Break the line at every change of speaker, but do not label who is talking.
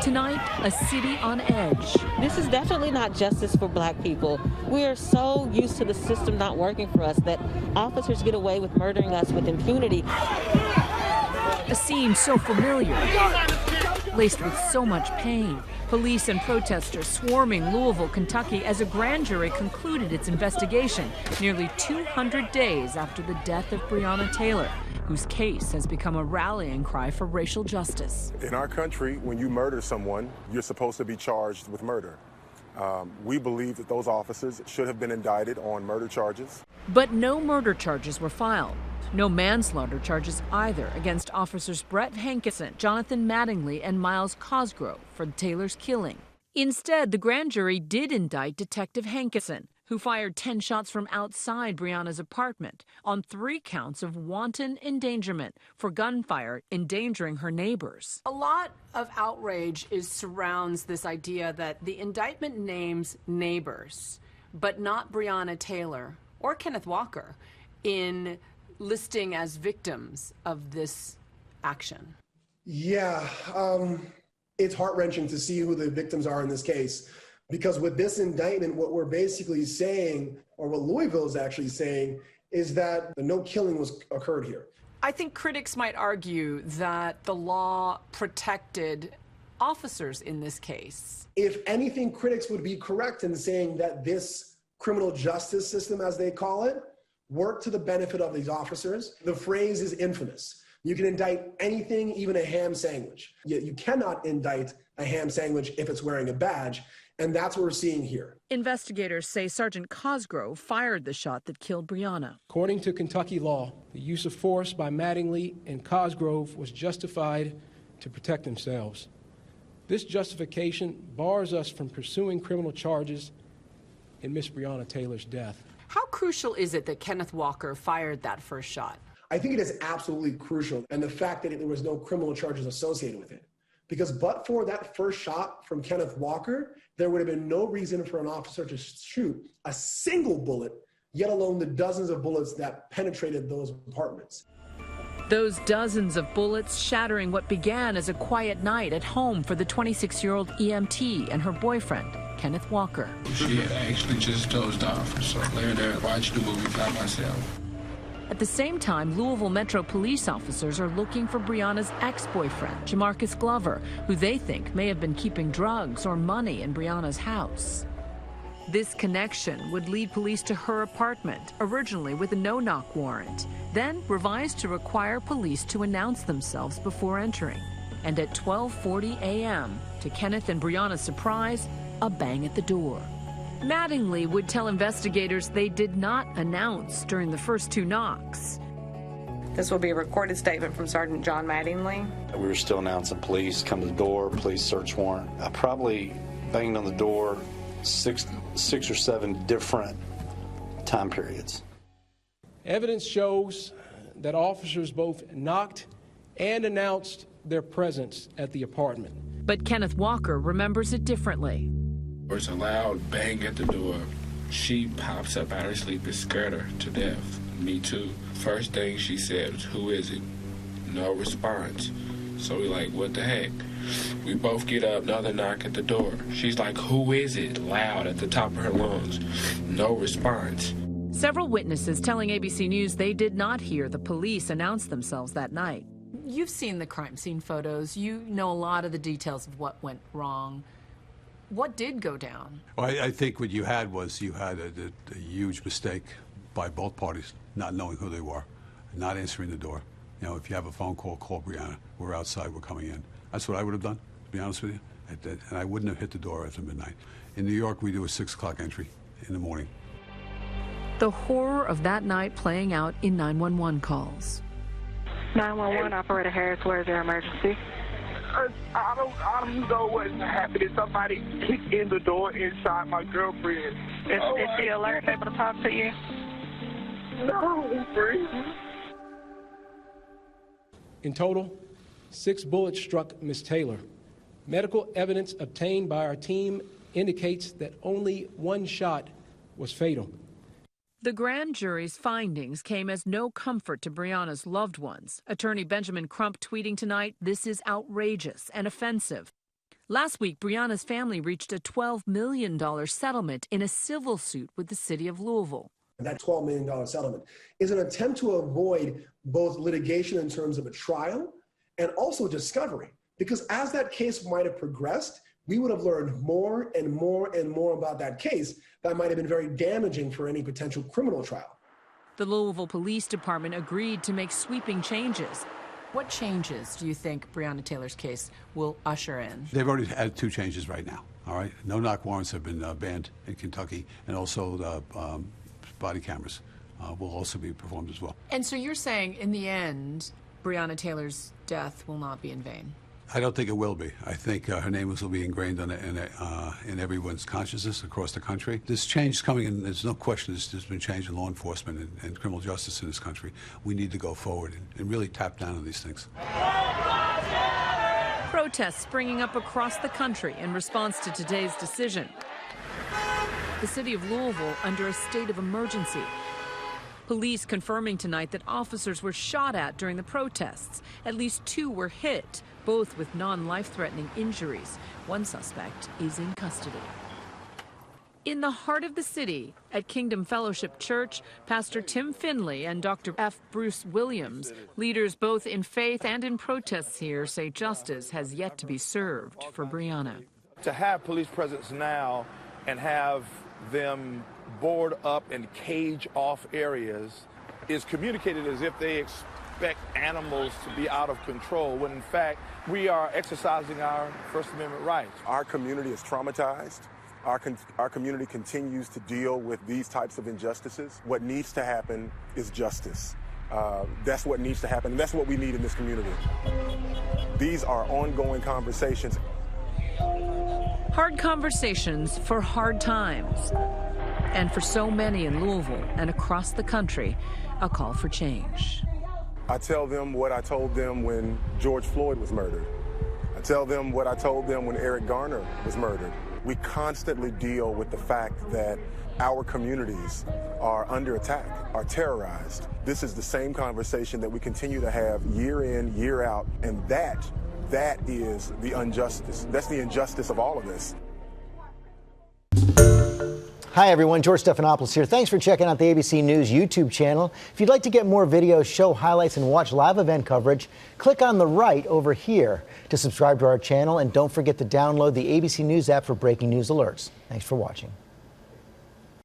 Tonight, a city on edge.
This is definitely not justice for black people. We are so used to the system not working for us that officers get away with murdering us with impunity.
A scene so familiar, laced with so much pain. Police and protesters swarming Louisville, Kentucky as a grand jury concluded its investigation nearly 200 days after the death of Breonna Taylor, whose case has become a rallying cry for racial justice.
In our country, when you murder someone, you're supposed to be charged with murder. We believe that those officers should have been indicted on murder charges.
But no murder charges were filed. No manslaughter charges either against officers Brett Hankison, Jonathan Mattingly, and Miles Cosgrove for Taylor's killing. Instead, the grand jury did indict Detective Hankison, who fired 10 shots from outside Breonna's apartment on 3 counts of wanton endangerment for gunfire endangering her neighbors.
A lot of outrage surrounds this idea that the indictment names neighbors, but not Breonna Taylor or Kenneth Walker in listing as victims of this action.
Yeah, it's heart-wrenching to see who the victims are in this case. Because with this indictment, what we're basically saying, or what Louisville is actually saying, is that no killing occurred here.
I think critics might argue that the law protected officers in this case.
If anything, critics would be correct in saying that this criminal justice system, as they call it, worked to the benefit of these officers. The phrase is infamous. You can indict anything, even a ham sandwich. Yet you cannot indict a ham sandwich if it's wearing a badge. And that's what we're seeing here.
Investigators say Sergeant Cosgrove fired the shot that killed Breonna.
According to Kentucky law, the use of force by Mattingly and Cosgrove was justified to protect themselves. This justification bars us from pursuing criminal charges in Miss Breonna Taylor's death.
How crucial is it that Kenneth Walker fired that first shot?
I think it is absolutely crucial, and the fact that there was no criminal charges associated with it. Because but for that first shot from Kenneth Walker, there would have been no reason for an officer to shoot a single bullet, yet alone the dozens of bullets that penetrated those apartments.
Those dozens of bullets shattering what began as a quiet night at home for the 26-year-old EMT and her boyfriend, Kenneth Walker.
She had actually just dozed off, so I lay there and watched the movie by myself.
At the same time, Louisville Metro police officers are looking for Breonna's ex-boyfriend, Jamarcus Glover, who they think may have been keeping drugs or money in Breonna's house. This connection would lead police to her apartment, originally with a no-knock warrant, then revised to require police to announce themselves before entering. And at 12:40 a.m., to Kenneth and Breonna's surprise, a bang at the door. Mattingly would tell investigators they did not announce during the first 2 knocks.
This will be a recorded statement from Sergeant John Mattingly.
We were still announcing police come to the door, police search warrant. I probably banged on the door six or seven different time periods.
Evidence shows that officers both knocked and announced their presence at the apartment.
But Kenneth Walker remembers it differently.
There's a loud bang at the door. She pops up out of her sleep and scared her to death. Me too. First thing she said was, "Who is it?" No response. So we like, what the heck? We both get up, another knock at the door. She's like, "Who is it?" Loud at the top of her lungs. No response.
Several witnesses telling ABC News they did not hear the police announce themselves that night.
You've seen the crime scene photos. You know a lot of the details of what went wrong. What did go down?
Well, I think what you had was a huge mistake by both parties, not knowing who they were, not answering the door. You know, if you have a phone call, call Breonna. We're outside, we're coming in. That's what I would have done, to be honest with you. And I wouldn't have hit the door after midnight. In New York, we do a 6 o'clock entry in the morning.
The horror of that night playing out in 911 calls.
911, Operator Harris, where's your emergency?
I don't know what's happening. Somebody kicked in the door inside my girlfriend.
Is she alert, able to talk to you?
No, he's free.
In total, 6 bullets struck Ms. Taylor. Medical evidence obtained by our team indicates that only 1 shot was fatal.
The grand jury's findings came as no comfort to Breonna's loved ones. Attorney Benjamin Crump tweeting tonight, "This is outrageous and offensive." Last week, Breonna's family reached a $12 million settlement in a civil suit with the city of Louisville.
That $12 million settlement is an attempt to avoid both litigation in terms of a trial and also discovery. Because as that case might have progressed, we would have learned more and more and more about that case that might have been very damaging for any potential criminal trial.
The Louisville Police Department agreed to make sweeping changes.
What changes do you think Breonna Taylor's case will usher in?
They've already had 2 changes right now, all right? No-knock warrants have been banned in Kentucky, and also the body cameras will also be performed as well.
And so you're saying, in the end, Breonna Taylor's death will not be in vain?
I don't think it will be. I think her name will be ingrained in everyone's consciousness across the country. This change is coming, and there's no question there's been change in law enforcement and criminal justice in this country. We need to go forward and really tap down on these things.
Protests springing up across the country in response to today's decision. The city of Louisville under a state of emergency. Police confirming tonight that officers were shot at during the protests. At least 2 were hit, both with non-life-threatening injuries. One suspect is in custody. In the heart of the city, at Kingdom Fellowship Church, Pastor Tim Finley and Dr. F. Bruce Williams, leaders both in faith and in protests here, say justice has yet to be served for Breonna.
To have police presence now and have them board up and cage off areas is communicated as if they expect animals to be out of control, when in fact we are exercising our First Amendment rights.
Our community is traumatized. Our community continues to deal with these types of injustices. What needs to happen is justice. That's what needs to happen, and that's what we need in this community. These are ongoing conversations.
Hard conversations for hard times. And for so many in Louisville and across the country, a call for change.
I tell them what I told them when George Floyd was murdered. I tell them what I told them when Eric Garner was murdered. We constantly deal with the fact that our communities are under attack, are terrorized. This is the same conversation that we continue to have year in, year out, and that is the injustice. That's the injustice of all of this.
Hi, everyone. George Stephanopoulos here. Thanks for checking out the ABC News YouTube channel. If you'd like to get more videos, show highlights, and watch live event coverage, click on the right over here to subscribe to our channel. And don't forget to download the ABC News app for breaking news alerts. Thanks for watching.